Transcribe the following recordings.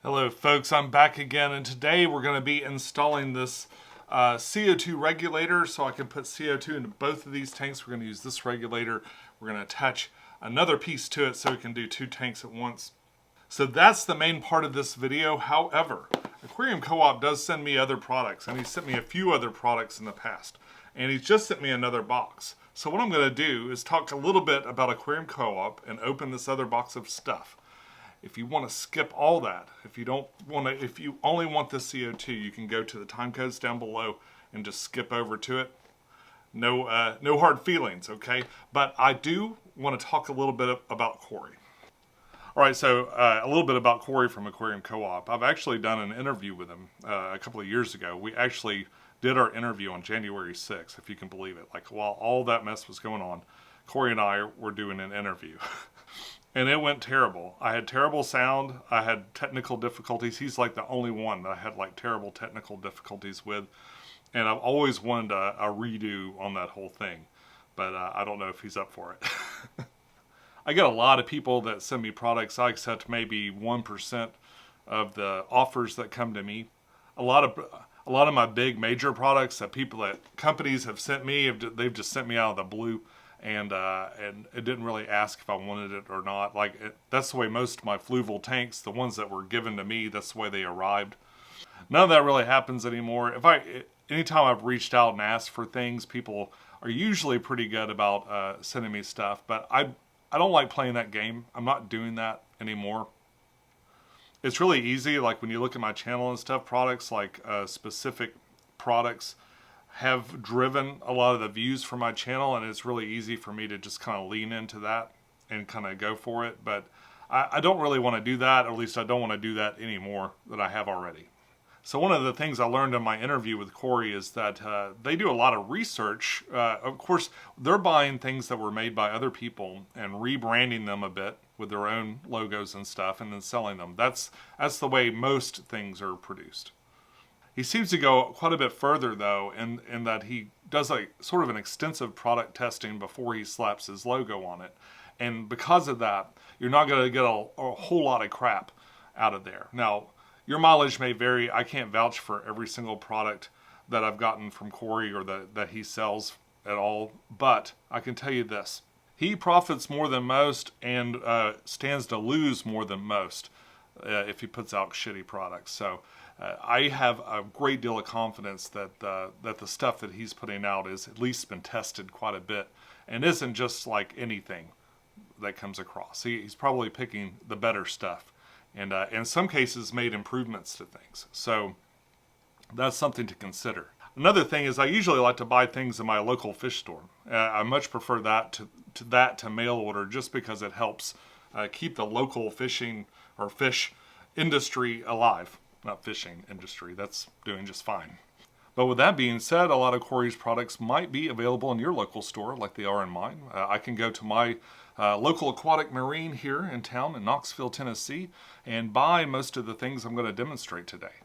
Hello folks, I'm back again, and today we're going to be installing this CO2 regulator so I can put CO2 into both of these tanks. We're going to use this regulator. We're going to attach another piece to it so we can do two tanks at once. So that's the main part of this video. However, Aquarium Co-op does send me other products, and he sent me a few other products in the past. And he's just sent me another box. So what I'm going to do is talk a little bit about Aquarium Co-op and open this other box of stuff. If you want to skip all that, if you only want the CO2, you can go to the time codes down below and just skip over to it. No hard feelings, okay? But I do want to talk a little bit about Corey. All right, so a little bit about Corey from Aquarium Co-op. I've actually done an interview with him a couple of years ago. We actually did our interview on January 6th, if you can believe it. Like, while all that mess was going on, Corey and I were doing an interview. And it went terrible. I had terrible sound. I had technical difficulties. He's like the only one that I had like terrible technical difficulties with. And I've always wanted a redo on that whole thing. But I don't know if he's up for it. I get a lot of people that send me products. I accept maybe 1% of the offers that come to me. A lot of my big major products that companies have sent me, they've just sent me out of the blue. And it didn't really ask if I wanted it or not. That's the way most of my fluval tanks, the ones that were given to me, that's the way they arrived. None of that really happens anymore. Anytime I've reached out and asked for things, people are usually pretty good about sending me stuff. But I don't like playing that game. I'm not doing that anymore. It's really easy. Like when you look at my channel and stuff, products like specific products have driven a lot of the views for my channel, and it's really easy for me to just kind of lean into that and kind of go for it. But I don't really want to do that, or at least I don't want to do that anymore that I have already. So one of the things I learned in my interview with Corey is that they do a lot of research. Of course, they're buying things that were made by other people and rebranding them a bit with their own logos and stuff, and then selling them. That's the way most things are produced. He seems to go quite a bit further, though, in that he does sort of an extensive product testing before he slaps his logo on it. And because of that, you're not going to get a whole lot of crap out of there. Now, your mileage may vary. I can't vouch for every single product that I've gotten from Corey or that he sells at all, but I can tell you this. He profits more than most and stands to lose more than most if he puts out shitty products. So I have a great deal of confidence that the stuff that he's putting out is at least been tested quite a bit and isn't just like anything that comes across. He's probably picking the better stuff and in some cases made improvements to things. So that's something to consider. Another thing is I usually like to buy things in my local fish store. I much prefer that to mail order just because it helps keep the local fishing or fish industry alive. Not fishing industry, that's doing just fine. But with that being said, a lot of Corey's products might be available in your local store like they are in mine. I can go to my local aquatic marine here in town in Knoxville, Tennessee, and buy most of the things I'm going to demonstrate today.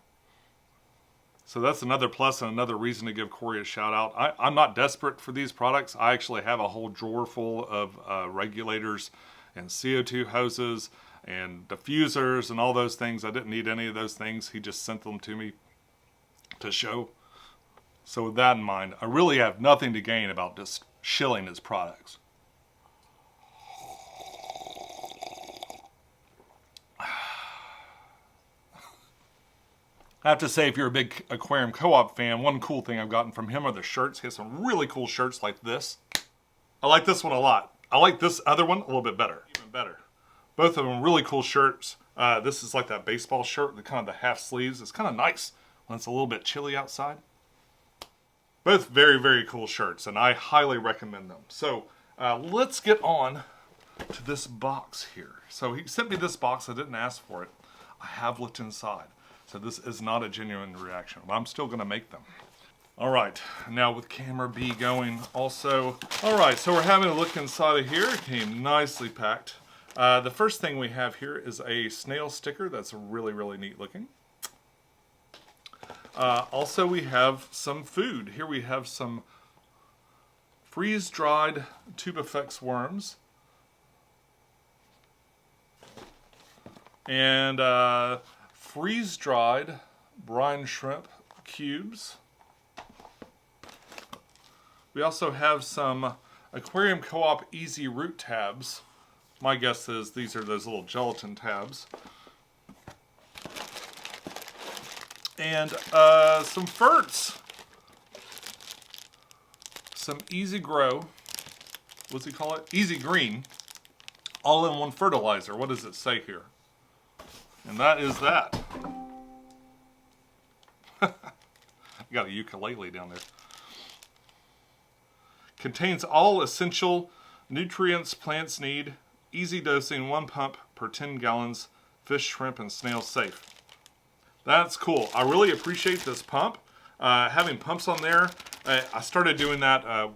So that's another plus and another reason to give Corey a shout out. I'm not desperate for these products. I actually have a whole drawer full of regulators and CO2 hoses and diffusers and all those things. I didn't need any of those things. He just sent them to me to show. So with that in mind, I really have nothing to gain about just shilling his products. I have to say, if you're a big Aquarium Co-op fan, one cool thing I've gotten from him are the shirts. He has some really cool shirts like this. I like this one a lot. I like this other one a little bit better. Even better. Both of them really cool shirts. This is like that baseball shirt, the kind of the half sleeves. It's kind of nice when it's a little bit chilly outside. Both very, very cool shirts, and I highly recommend them. So let's get on to this box here. So he sent me this box. I didn't ask for it. I have looked inside. So this is not a genuine reaction, but I'm still going to make them. All right, now with camera B going also. All right, so we're having a look inside of here. It came nicely packed. The first thing we have here is a snail sticker that's really, really neat looking. Also, we have some food. Here we have some freeze-dried tubifex worms. And freeze-dried brine shrimp cubes. We also have some Aquarium Co-op Easy Root tabs. My guess is these are those little gelatin tabs. And some ferts. Some Easy Grow. What's he call it? Easy Green. All-in-one fertilizer. What does it say here? And that is that. Got a ukulele down there. Contains all essential nutrients plants need. Easy dosing, 1 pump per 10 gallons. Fish, shrimp, and snail safe. That's cool. I really appreciate this pump. Having pumps on there, I started doing that.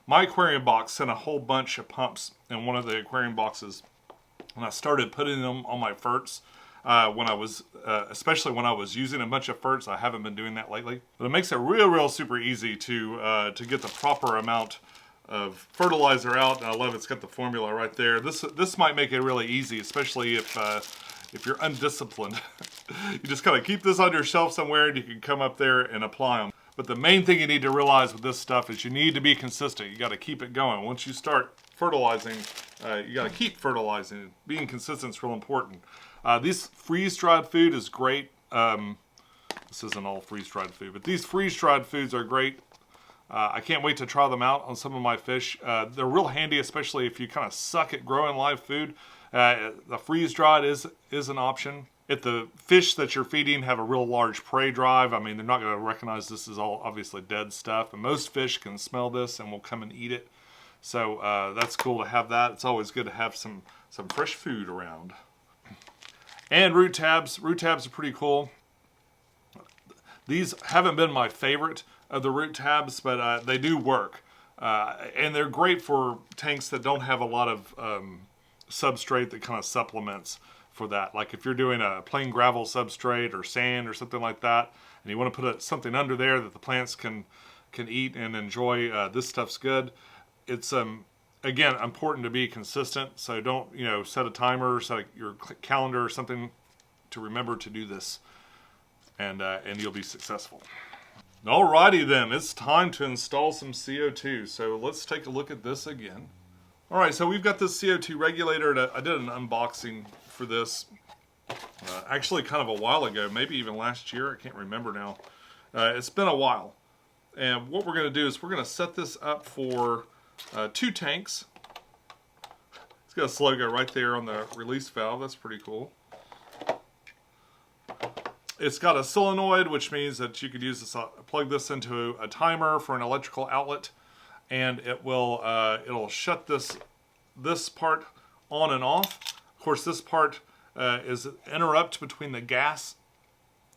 My aquarium box sent a whole bunch of pumps in one of the aquarium boxes, and I started putting them on my ferts. When I was, especially when I was using a bunch of ferts. I haven't been doing that lately. But it makes it real super easy to get the proper amount of fertilizer out. And I love it's got the formula right there. This might make it really easy, especially if you're undisciplined. You just kind of keep this on your shelf somewhere and you can come up there and apply them. But the main thing you need to realize with this stuff is you need to be consistent. You got to keep it going. Once you start fertilizing, you got to keep fertilizing. Being consistent is real important. This freeze-dried food is great. This isn't all freeze-dried food, but these freeze-dried foods are great. I can't wait to try them out on some of my fish. They're real handy, especially if you kind of suck at growing live food. The freeze-dried is an option. If the fish that you're feeding have a real large prey drive, I mean, they're not going to recognize this is all obviously dead stuff. And most fish can smell this and will come and eat it. So that's cool to have that. It's always good to have some fresh food around. And root tabs. Root tabs are pretty cool. These haven't been my favorite of the root tabs, but they do work. And they're great for tanks that don't have a lot of substrate that kind of supplements for that. Like if you're doing a plain gravel substrate or sand or something like that, and you want to put something under there that the plants can eat and enjoy, this stuff's good. It's again, important to be consistent, so don't, set a timer, set your calendar or something to remember to do this, and you'll be successful. Alrighty then, it's time to install some CO2, so let's take a look at this again. Alright, so we've got this CO2 regulator. I did an unboxing for this, actually kind of a while ago, maybe even last year, I can't remember now. It's been a while, and what we're going to do is we're going to set this up for 2 tanks. It's got a logo right there on the release valve. That's pretty cool. It's got a solenoid, which means that you could use this, plug this into a timer for an electrical outlet, and it will it'll shut this part on and off. Of course, this part is an interrupt between the gas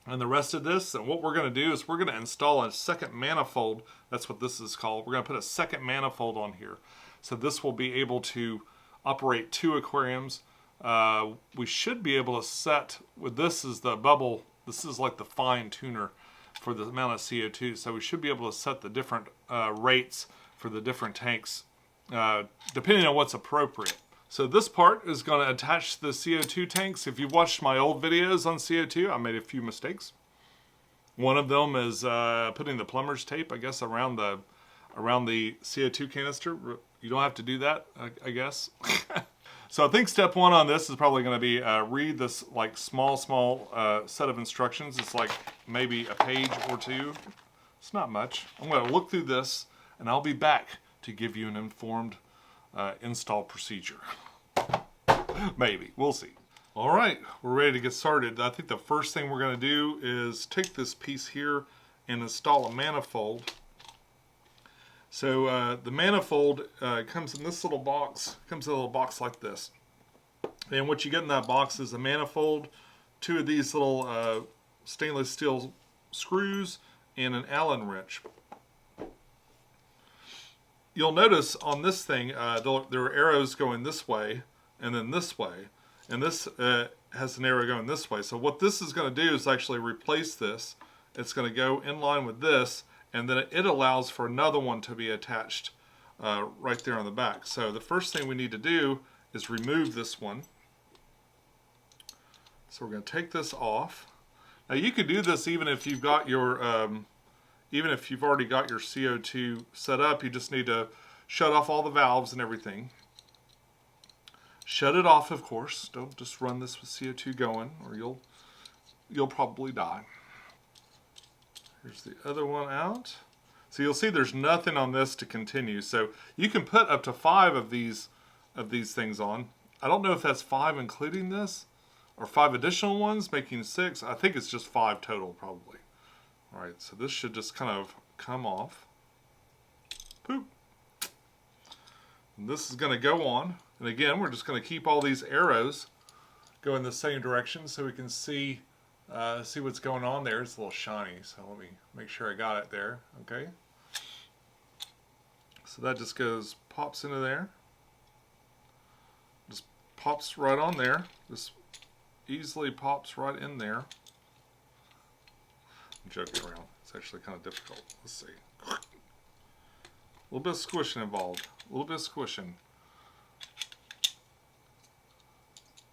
and the rest of this. And what we're going to do is we're going to install a second manifold. That's what this is called. We're going to put a second manifold on here. So this will be able to operate 2 aquariums. We should be able to set, with this is the bubble, this is like the fine tuner for the amount of CO2. So we should be able to set the different rates for the different tanks, depending on what's appropriate. So this part is going to attach to the CO2 tanks. If you've watched my old videos on CO2, I made a few mistakes. One of them is putting the plumber's tape, I guess, around the CO2 canister. You don't have to do that, I guess. So I think step 1 on this is probably going to be read this like small set of instructions. It's like maybe a page or 2. It's not much. I'm going to look through this, and I'll be back to give you an informed install procedure. Maybe. We'll see. All right, we're ready to get started. I think the first thing we're going to do is take this piece here and install a manifold. So the manifold comes in this little box. Comes in a little box like this. And what you get in that box is a manifold, 2 of these little stainless steel screws, and an Allen wrench. You'll notice on this thing, there are arrows going this way and then this way. And this has an arrow going this way. So what this is going to do is actually replace this. It's going to go in line with this, and then it allows for another one to be attached right there on the back. So the first thing we need to do is remove this one. So we're going to take this off. Now you could do this even if you've got your, even if you've already got your CO2 set up. You just need to shut off all the valves and everything. Shut it off, of course. Don't just run this with CO2 going, or you'll probably die. Here's the other one out. So you'll see there's nothing on this to continue. So you can put up to 5 of these things on. I don't know if that's 5 including this, or 5 additional ones, making 6. I think it's just 5 total, probably. All right, so this should just kind of come off. Poop. And this is going to go on. And again, we're just going to keep all these arrows go in the same direction so we can see what's going on there. It's a little shiny, so let me make sure I got it there. Okay. So that just pops into there. Just pops right on there. Just easily pops right in there. I'm joking around. It's actually kind of difficult. Let's see. A little bit of squishing involved. A little bit of squishing.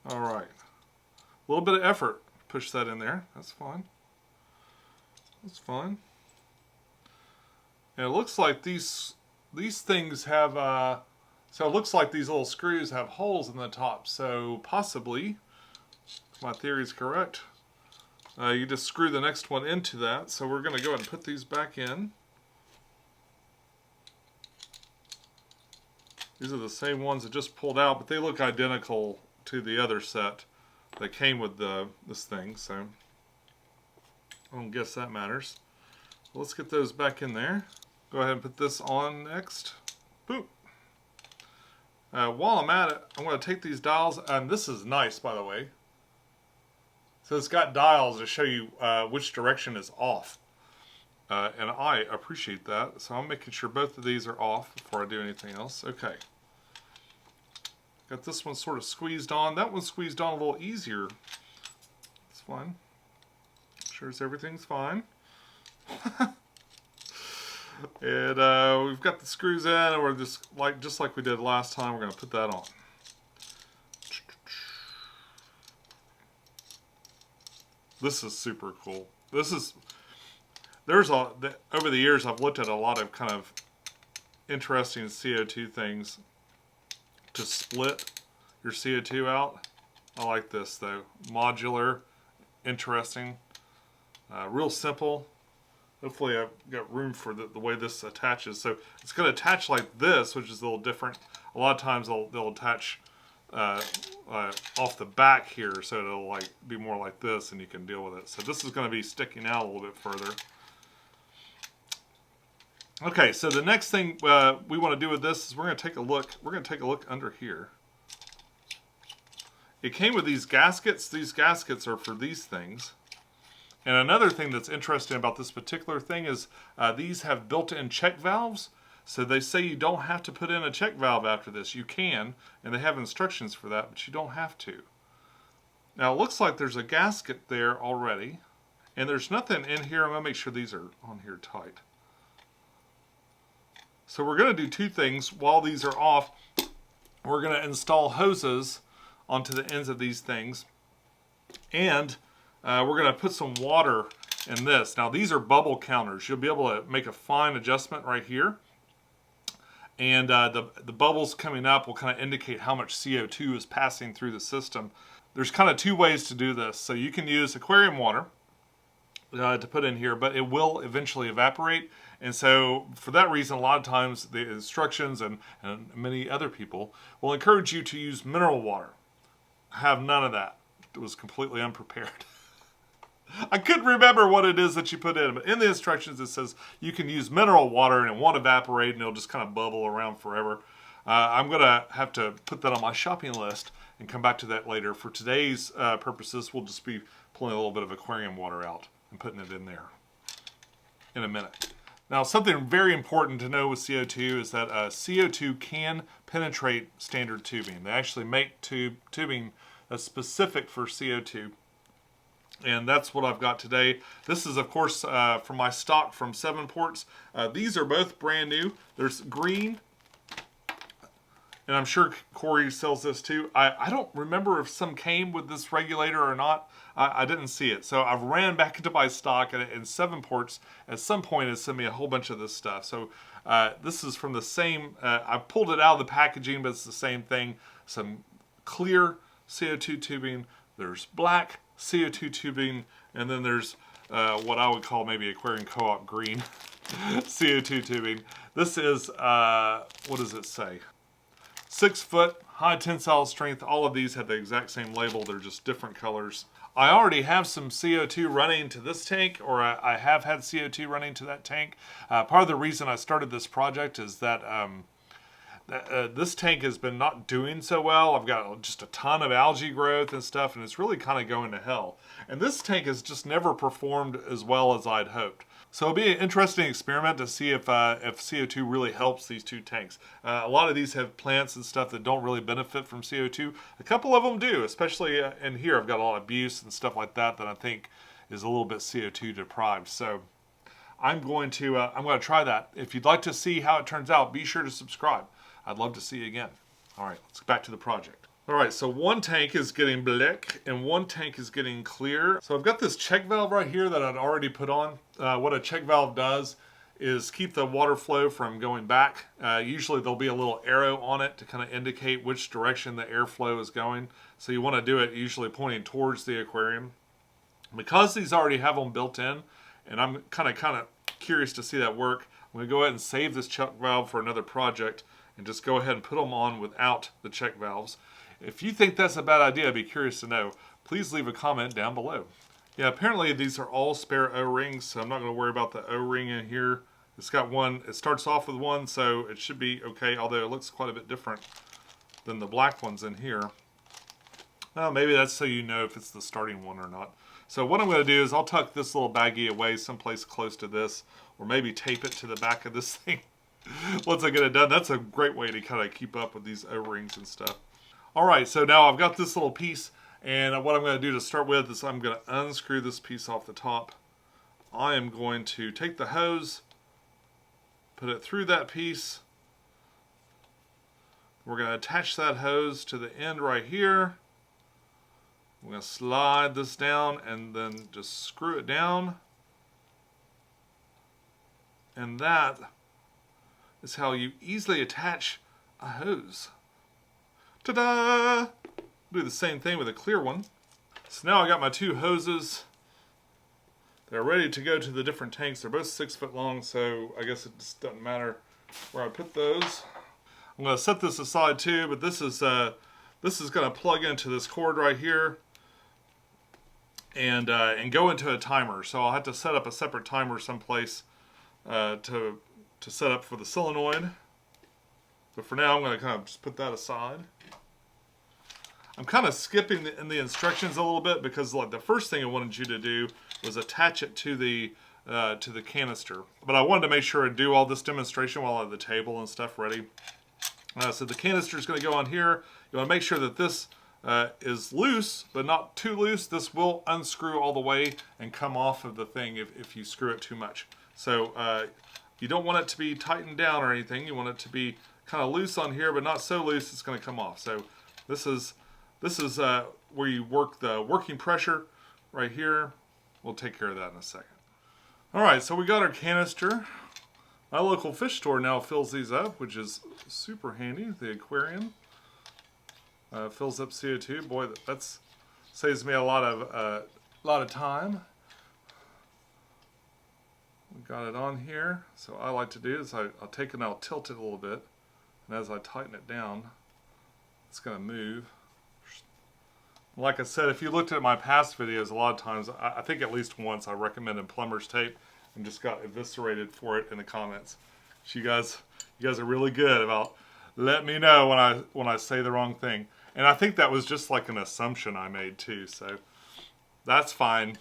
All right. A little bit of effort. Push that in there. That's fine. That's fine. And it looks like these things have, so it looks like these little screws have holes in the top. So possibly, if my theory is correct, you just screw the next one into that. So we're going to go ahead and put these back in. These are the same ones that just pulled out, but they look identical to the other set that came with this thing, so I don't guess that matters. Let's get those back in there. Go ahead and put this on next. Boop. While I'm at it, I'm going to take these dials, and this is nice, by the way. So it's got dials to show you which direction is off. And I appreciate that. So I'm making sure both of these are off before I do anything else. Okay. Got this one sort of squeezed on. That one's squeezed on a little easier. It's fine. Sure as everything's fine. And we've got the screws in, and we're just like we did last time, we're going to put that on. This is super cool. Over the years I've looked at a lot of kind of interesting CO2 things to split your CO2 out. I like this though. Modular, interesting, real simple. Hopefully I've got room for the way this attaches. So it's going to attach like this, which is a little different. A lot of times they'll attach off the back here, so it'll like be more like this, and you can deal with it. So this is going to be sticking out a little bit further. Okay, so the next thing we want to do with this is we're going to take a look. We're going to take a look under here. It came with these gaskets. These gaskets are for these things. And another thing that's interesting about this particular thing is these have built-in check valves. So they say you don't have to put in a check valve after this. You can, and they have instructions for that, but you don't have to. Now it looks like there's a gasket there already, and there's nothing in here. I'm going to make sure these are on here tight. So we're going to do two things while these are off. We're going to install hoses onto the ends of these things, and we're going to put some water in this. Now these are bubble counters. You'll be able to make a fine adjustment right here. And the bubbles coming up will kind of indicate how much CO2 is passing through the system. There's kind of two ways to do this. So you can use aquarium water to put in here, but it will eventually evaporate. And so for that reason, a lot of times the instructions and many other people will encourage you to use mineral water. I have none of that. It was completely unprepared. I couldn't remember what it is that you put in, but in the instructions it says you can use mineral water and it won't evaporate and it'll just kind of bubble around forever. I'm going to have to put that on my shopping list and come back to that later. For today's purposes, we'll just be pulling a little bit of aquarium water out and putting it in there in a minute. Now, something very important to know with CO2 is that CO2 can penetrate standard tubing. They actually make tubing that's specific for CO2. And that's what I've got today. This is, of course, from my stock from 7 Ports. These are both brand new. There's green and I'm sure Corey sells this too. I don't remember if some came with this regulator or not. I didn't see it. So I've ran back into my stock, and 7ports at some point has sent me a whole bunch of this stuff. So this is from the same, I pulled it out of the packaging, but it's the same thing. Some clear CO2 tubing, there's black CO2 tubing, and then there's what I would call maybe Aquarium Co-op green CO2 tubing. This is, what does it say? 6 foot, high tensile strength. All of these have the exact same label. They're just different colors. I already have some CO2 running to this tank, or I have had CO2 running to that tank. Part of the reason I started this project is that this tank has been not doing so well. I've got just a ton of algae growth and stuff, and it's really kind of going to hell. And this tank has just never performed as well as I'd hoped. So it'll be an interesting experiment to see if CO2 really helps these two tanks. A lot of these have plants and stuff that don't really benefit from CO2. A couple of them do, especially in here. I've got a lot of abuse and stuff like that I think is a little bit CO2 deprived. So I'm going to try that. If you'd like to see how it turns out, be sure to subscribe. I'd love to see you again. All right, let's get back to the project. All right, so one tank is getting black and one tank is getting clear. So I've got this check valve right here that I'd already put on. What a check valve does is keep the water flow from going back. Usually there'll be a little arrow on it to kind of indicate which direction the airflow is going. So you want to do it usually pointing towards the aquarium. Because these already have them built in, and I'm kind of curious to see that work, I'm going to go ahead and save this check valve for another project and just go ahead and put them on without the check valves. If you think that's a bad idea, I'd be curious to know. Please leave a comment down below. Yeah, apparently these are all spare O-rings, so I'm not going to worry about the O-ring in here. It's got one, it starts off with one, so it should be okay, although it looks quite a bit different than the black ones in here. Well, maybe that's so you know if it's the starting one or not. So what I'm going to do is I'll tuck this little baggie away someplace close to this, or maybe tape it to the back of this thing. Once I get it done, that's a great way to kind of keep up with these O-rings and stuff. All right, so now I've got this little piece, and what I'm going to do to start with is I'm going to unscrew this piece off the top. I am going to take the hose, put it through that piece. We're going to attach that hose to the end right here. I'm going to slide this down and then just screw it down. And that is how you easily attach a hose. Ta-da! Do the same thing with a clear one. So now I got my two hoses. They're ready to go to the different tanks. They're both 6 foot long, so I guess it just doesn't matter where I put those. I'm going to set this aside too, but this is going to plug into this cord right here and go into a timer. So I'll have to set up a separate timer someplace to set up for the solenoid. But for now, I'm going to kind of just put that aside. I'm kind of skipping in the instructions a little bit because like the first thing I wanted you to do was attach it to the canister. But I wanted to make sure I do all this demonstration while I have the table and stuff ready. So the canister is going to go on here. You want to make sure that this is loose, but not too loose. This will unscrew all the way and come off of the thing if you screw it too much. So you don't want it to be tightened down or anything. You want it to be kind of loose on here, but not so loose it's going to come off. So this is where you work the working pressure right here. We'll take care of that in a second. All right, so we got our canister. My local fish store now fills these up, which is super handy. The aquarium fills up CO2. Boy, that saves me a lot of time. We got it on here. So what I like to do is I'll take it and I'll tilt it a little bit. And as I tighten it down, it's going to move. Like I said, if you looked at my past videos, a lot of times, I think at least once, I recommended plumber's tape and just got eviscerated for it in the comments. So you guys are really good about letting me know when I say the wrong thing. And I think that was just like an assumption I made too, so that's fine.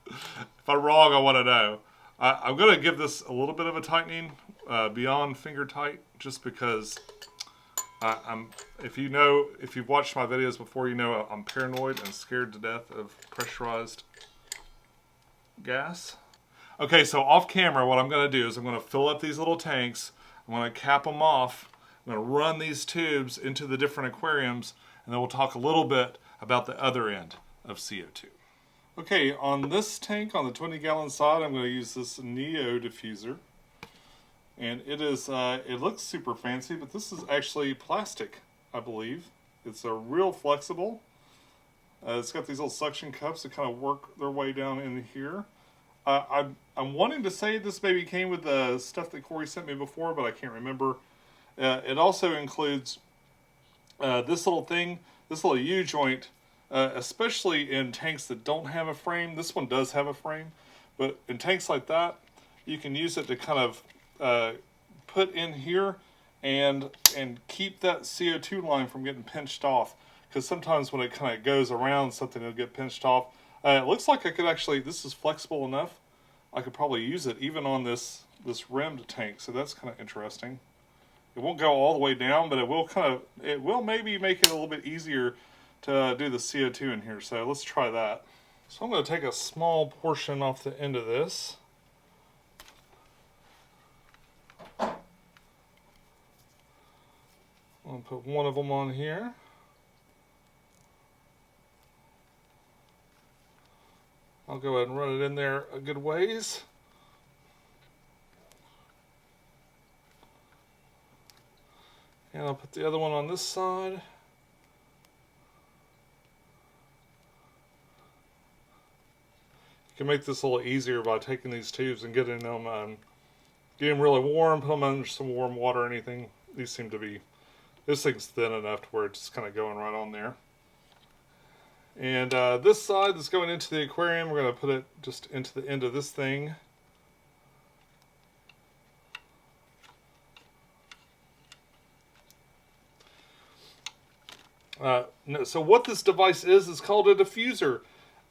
If I'm wrong, I want to know. I'm going to give this a little bit of a tightening beyond finger tight, just because if you've watched my videos before, you know I'm paranoid and scared to death of pressurized gas. Okay, so off camera, what I'm going to do is I'm going to fill up these little tanks. I'm going to cap them off I'm going to run these tubes into the different aquariums, and then we'll talk a little bit about the other end of CO2. Okay, on this tank, on the 20-gallon side, I'm going to use this Neo diffuser. And it is, it looks super fancy, but this is actually plastic, I believe. It's a real flexible. It's got these little suction cups that kind of work their way down in here. I'm wanting to say this maybe came with the stuff that Corey sent me before, but I can't remember. It also includes this little thing, this little U-joint, especially in tanks that don't have a frame. This one does have a frame, but in tanks like that, you can use it to kind of put in here and keep that CO2 line from getting pinched off. Because sometimes when it kind of goes around something, it'll get pinched off. It looks like I could actually, this is flexible enough, I could probably use it even on this rimmed tank. So that's kind of interesting. It won't go all the way down, but it will maybe make it a little bit easier to do the CO2 in here. So let's try that. So I'm going to take a small portion off the end of this. I'm going to put one of them on here. I'll go ahead and run it in there a good ways. And I'll put the other one on this side. You can make this a little easier by taking these tubes and getting them really warm, put them under some warm water or anything. These seem to be, this thing's thin enough to where it's just kind of going right on there. And this side that's going into the aquarium, we're going to put it just into the end of this thing. So what this device is called a diffuser.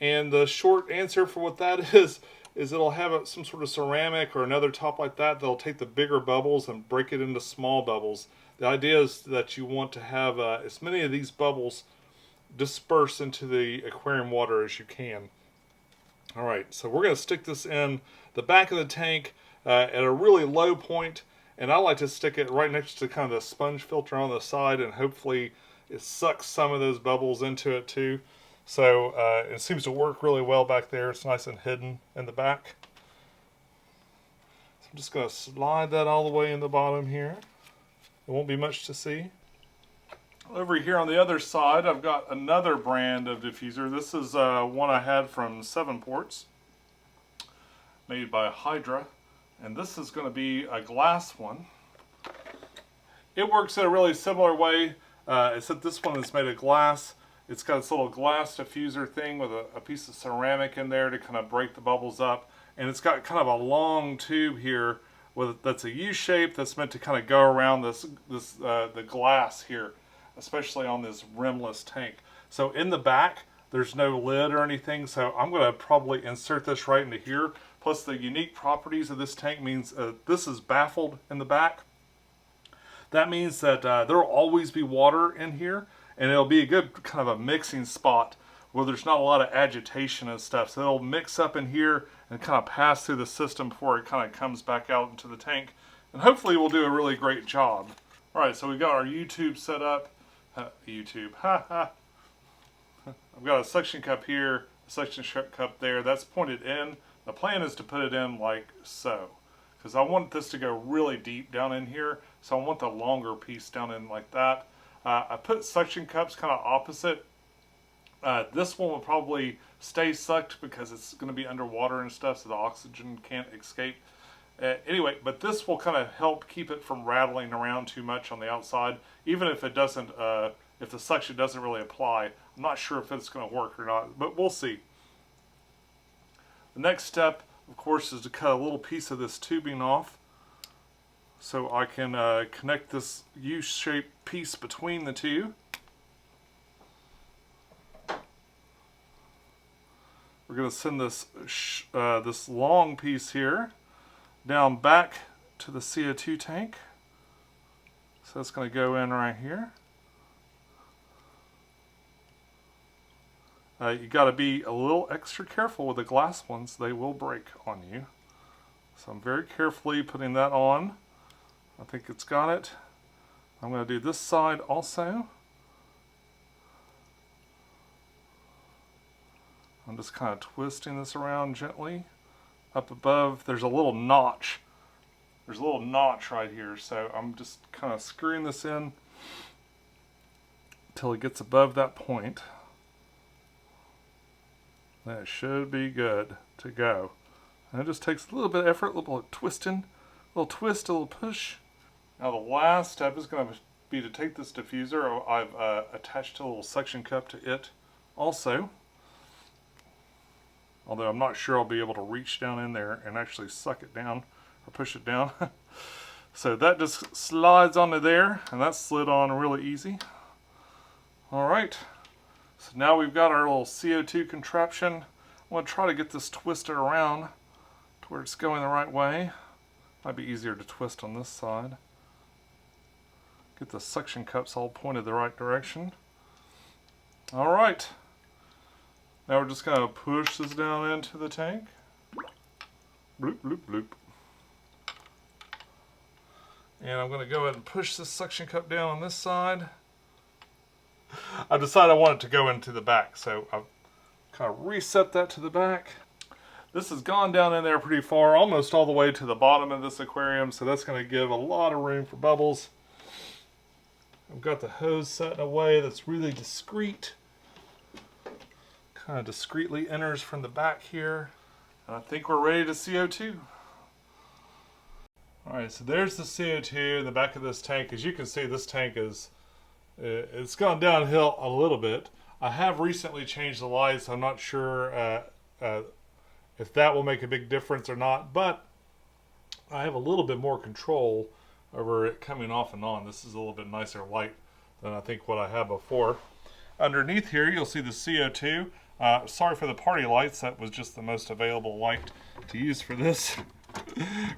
And the short answer for what that is it'll have some sort of ceramic or another top like that that'll take the bigger bubbles and break it into small bubbles. The idea is that you want to have as many of these bubbles disperse into the aquarium water as you can. Alright, so we're going to stick this in the back of the tank at a really low point, and I like to stick it right next to kind of the sponge filter on the side, and hopefully it sucks some of those bubbles into it too. So it seems to work really well back there. It's nice and hidden in the back. So I'm just going to slide that all the way in the bottom here. There won't be much to see. Over here on the other side, I've got another brand of diffuser. This is one I had from 7 Ports, made by Hydra, and this is going to be a glass one. It works in a really similar way, except this one is made of glass. It's got this little glass diffuser thing with a piece of ceramic in there to kind of break the bubbles up, and it's got kind of a long tube here that's a U shape that's meant to kind of go around the glass here, especially on this rimless tank. So in the back, there's no lid or anything, so I'm going to probably insert this right into here. Plus the unique properties of this tank means this is baffled in the back. That means that there will always be water in here, and it'll be a good kind of a mixing spot where there's not a lot of agitation and stuff. So it'll mix up in here and kind of pass through the system before it kind of comes back out into the tank. And hopefully we'll do a really great job. Alright, so we got our U-tube set up. U-tube, I've got a suction cup here, a suction cup there. That's pointed in. The plan is to put it in like so, because I want this to go really deep down in here, so I want the longer piece down in like that. I put suction cups kind of opposite. This one will probably stay sucked because it's going to be underwater and stuff, so the oxygen can't escape. Anyway, but this will kind of help keep it from rattling around too much on the outside, even if it doesn't, if the suction doesn't really apply. I'm not sure if it's going to work or not, but we'll see. The next step, of course, is to cut a little piece of this tubing off so I can connect this U-shaped piece between the two. We're going to send this this long piece here down back to the CO2 tank. So that's going to go in right here. You got to be a little extra careful with the glass ones. They will break on you. So I'm very carefully putting that on. I think it's got it. I'm going to do this side also. I'm just kind of twisting this around gently. Up above, there's a little notch. There's a little notch right here, so I'm just kind of screwing this in until it gets above that point. That should be good to go. And it just takes a little bit of effort, a little bit of twisting, a little twist, a little push. Now the last step is going to be to take this diffuser. I've attached a little suction cup to it also. Although I'm not sure I'll be able to reach down in there and actually suck it down or push it down. So that just slides onto there, and that slid on really easy. Alright, so now we've got our little CO2 contraption. I'm going to try to get this twisted around to where it's going the right way. Might be easier to twist on this side. Get the suction cups all pointed the right direction. Alright. Now we're just going to push this down into the tank. Bloop, bloop, bloop. And I'm going to go ahead and push this suction cup down on this side. I decided I want it to go into the back, so I've kind of reset that to the back. This has gone down in there pretty far, almost all the way to the bottom of this aquarium, so that's going to give a lot of room for bubbles. I've got the hose set in a way that's really discreet. Kind of discreetly enters from the back here. And I think we're ready to CO2. Alright, so there's the CO2 in the back of this tank. As you can see, this tank it's gone downhill a little bit. I have recently changed the lights. I'm not sure if that will make a big difference or not, but I have a little bit more control over it coming off and on. This is a little bit nicer light than I think what I had before. Underneath here, you'll see the CO2. Sorry for the party lights. That was just the most available light to use for this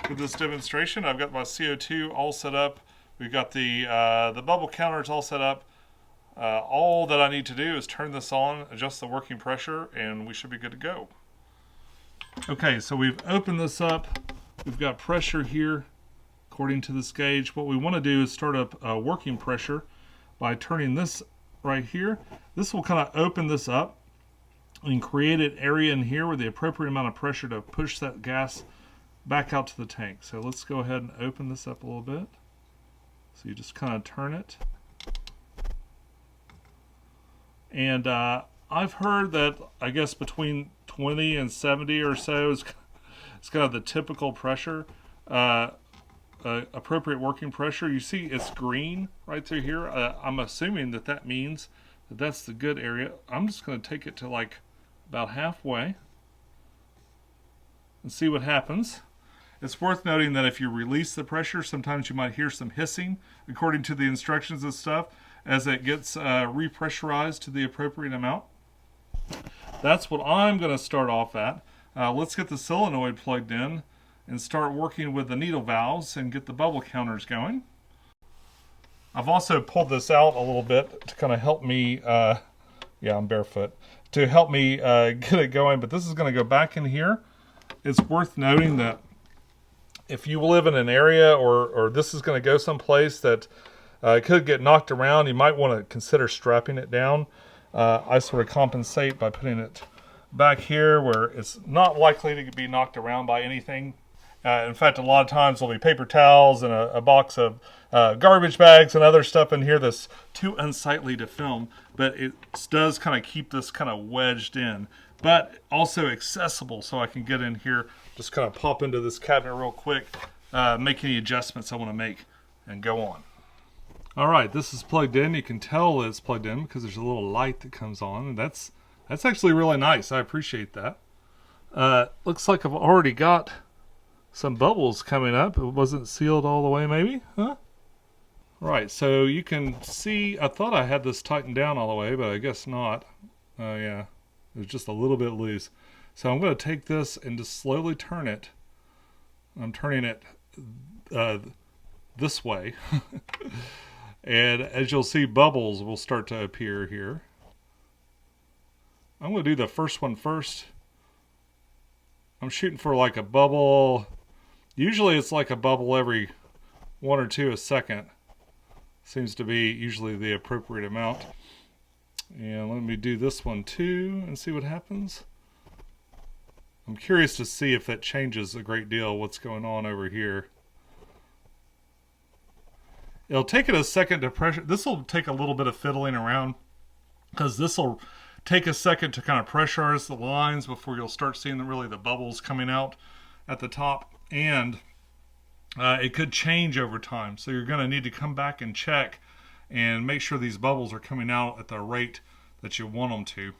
for this demonstration. I've got my CO2 all set up. We've got the bubble counters all set up. All that I need to do is turn this on, adjust the working pressure, and we should be good to go. Okay, so we've opened this up. We've got pressure here according to this gauge. What we want to do is start up working pressure by turning this right here. This will kind of open this up and create an area in here with the appropriate amount of pressure to push that gas back out to the tank. So let's go ahead and open this up a little bit. So you just kind of turn it. And I've heard that, I guess, between 20 and 70 or so is kind of the typical pressure, appropriate working pressure. You see it's green right through here. I'm assuming that means that that's the good area. I'm just going to take it to like about halfway and see what happens. It's worth noting that if you release the pressure, sometimes you might hear some hissing according to the instructions and stuff as it gets repressurized to the appropriate amount. That's what I'm going to start off at. Let's get the solenoid plugged in and start working with the needle valves and get the bubble counters going. I've also pulled this out a little bit to kind of help me, yeah, I'm barefoot, to help me get it going, but this is going to go back in here. It's worth noting that if you live in an area or this is going to go someplace that it could get knocked around, you might want to consider strapping it down. I sort of compensate by putting it back here where it's not likely to be knocked around by anything. In fact, a lot of times there'll be paper towels and a box of garbage bags and other stuff in here that's too unsightly to film, but it does kind of keep this kind of wedged in, but also accessible, so I can get in here, just kind of pop into this cabinet real quick, make any adjustments I want to make, and go on. All right, this is plugged in. You can tell it's plugged in because there's a little light that comes on, and that's actually really nice. I appreciate that. Looks like I've already got some bubbles coming up. It wasn't sealed all the way, maybe, huh? Right, so you can see, I thought I had this tightened down all the way, but I guess not. Yeah, it was just a little bit loose. So I'm going to take this and just slowly turn it. I'm turning it this way. And as you'll see, bubbles will start to appear here. I'm going to do the first one first. I'm shooting for like a bubble. Usually it's like a bubble every 1 or 2 a second. Seems to be usually the appropriate amount. And let me do this one too and see what happens. I'm curious to see if that changes a great deal what's going on over here. It'll take it a second to pressure. This will take a little bit of fiddling around because this will take a second to kind of pressurize the lines before you'll start seeing the bubbles coming out at the top. And it could change over time. So you're going to need to come back and check and make sure these bubbles are coming out at the rate that you want them to.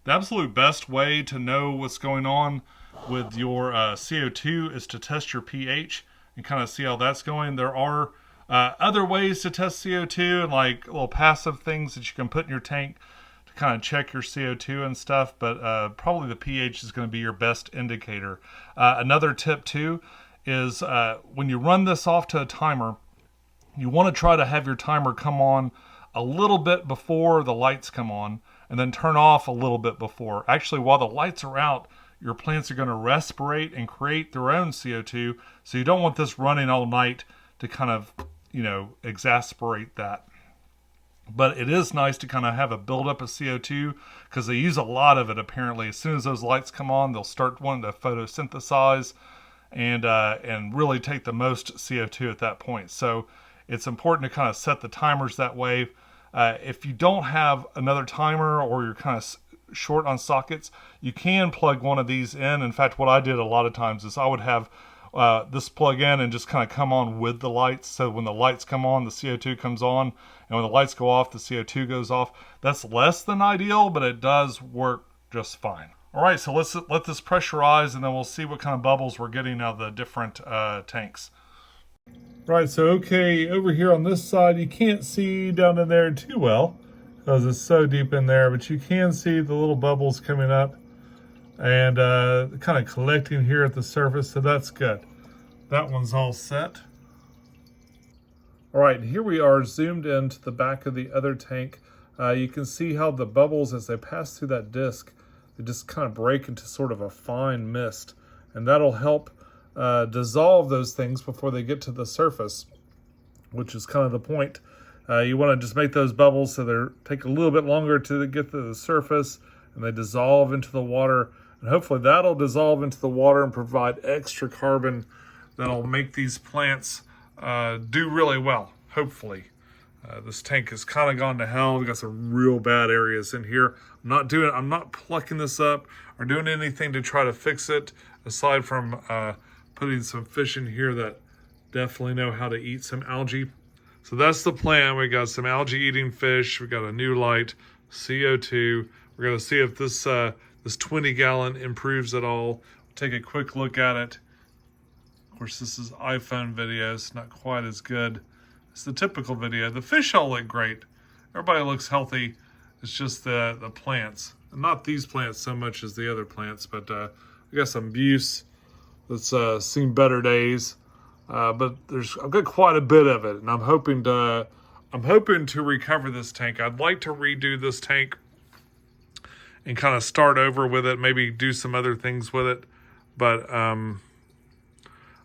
The absolute best way to know what's going on with your CO2 is to test your pH and kind of see how that's going. There are other ways to test CO2 and like little passive things that you can put in your tank to kind of check your CO2 and stuff, but probably the pH is going to be your best indicator. Another tip too is when you run this off to a timer, you want to try to have your timer come on a little bit before the lights come on and then turn off a little bit before. Actually, while the lights are out, your plants are going to respirate and create their own CO2, so you don't want this running all night to kind of, exasperate that. But it is nice to kind of have a buildup of CO2 because they use a lot of it apparently. As soon as those lights come on, they'll start wanting to photosynthesize and really take the most CO2 at that point. So it's important to kind of set the timers that way. If you don't have another timer or you're kind of short on sockets, you can plug one of these in. In fact, what I did a lot of times is I would have this plug in and just kind of come on with the lights. So when the lights come on, the CO2 comes on, and when the lights go off, the CO2 goes off. That's less than ideal, but it does work just fine. All right, so let's let this pressurize, and then we'll see what kind of bubbles we're getting out of the different tanks. Right, so okay, over here on this side, you can't see down in there too well because it's so deep in there, but you can see the little bubbles coming up and kind of collecting here at the surface, so that's good. That one's all set. All right, here we are zoomed into the back of the other tank. You can see how the bubbles, as they pass through that disc, they just kind of break into sort of a fine mist, and that'll help dissolve those things before they get to the surface, which is kind of the point. You want to just make those bubbles so they take a little bit longer to get to the surface, and they dissolve into the water, and hopefully that'll dissolve into the water and provide extra carbon that'll make these plants do really well, hopefully. This tank has kind of gone to hell. We've got some real bad areas in here. I'm not plucking this up or doing anything to try to fix it, aside from putting some fish in here that definitely know how to eat some algae. So that's the plan. We got some algae eating fish. We got a new light, CO2. We're going to see if this 20 gallon improves at all. Take a quick look at it. Of course, this is iPhone video. It's not quite as good. It's the typical video. The fish all look great. Everybody looks healthy. It's just the plants. And not these plants so much as the other plants, but we got some buse that's seen better days. But I've got quite a bit of it, and I'm hoping to recover this tank. I'd like to redo this tank and kind of start over with it, maybe do some other things with it. But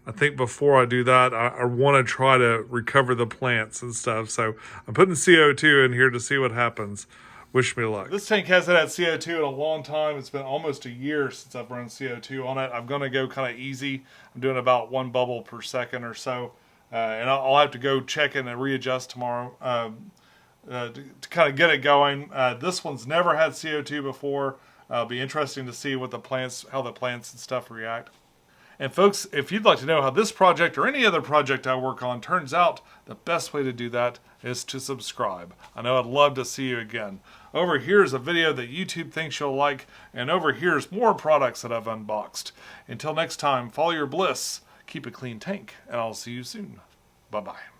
I think before I do that, I want to try to recover the plants and stuff. So I'm putting CO2 in here to see what happens. Wish me luck. This tank hasn't had CO2 in a long time. It's been almost a year since I've run CO2 on it. I'm going to go kind of easy. I'm doing about 1 bubble per second or so. And I'll have to go check in and readjust tomorrow to kind of get it going. This one's never had CO2 before. It'll be interesting to see how the plants and stuff react. And folks, if you'd like to know how this project or any other project I work on turns out, the best way to do that is to subscribe. I know I'd love to see you again. Over here is a video that YouTube thinks you'll like, and over here is more products that I've unboxed. Until next time, follow your bliss, keep a clean tank, and I'll see you soon. Bye-bye.